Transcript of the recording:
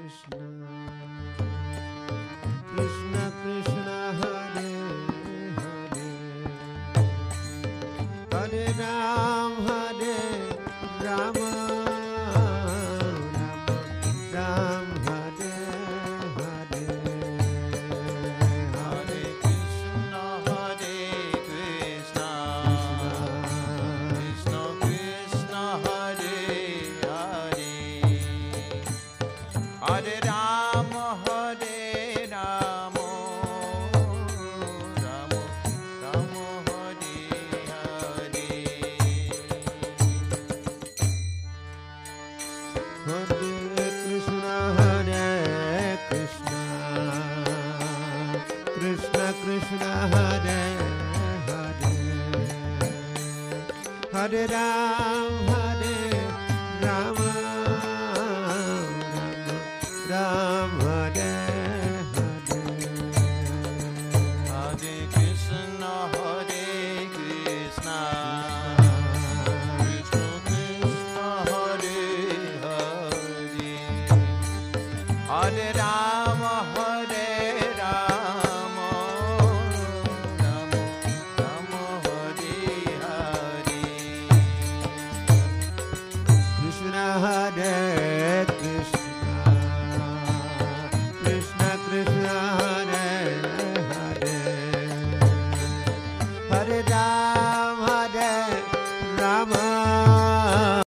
Krishna Krishna Hare Hare, Hare Ram Rama, Ram Hare Hare, Hare Krishna Hare Krishna, Krishna Krishna Hare Hare, Hare Ram Rama, Ram Ram Hare Hare. Hare Krishna Hare Krishna, Krishna Krishna Hare Hare, Hare Ram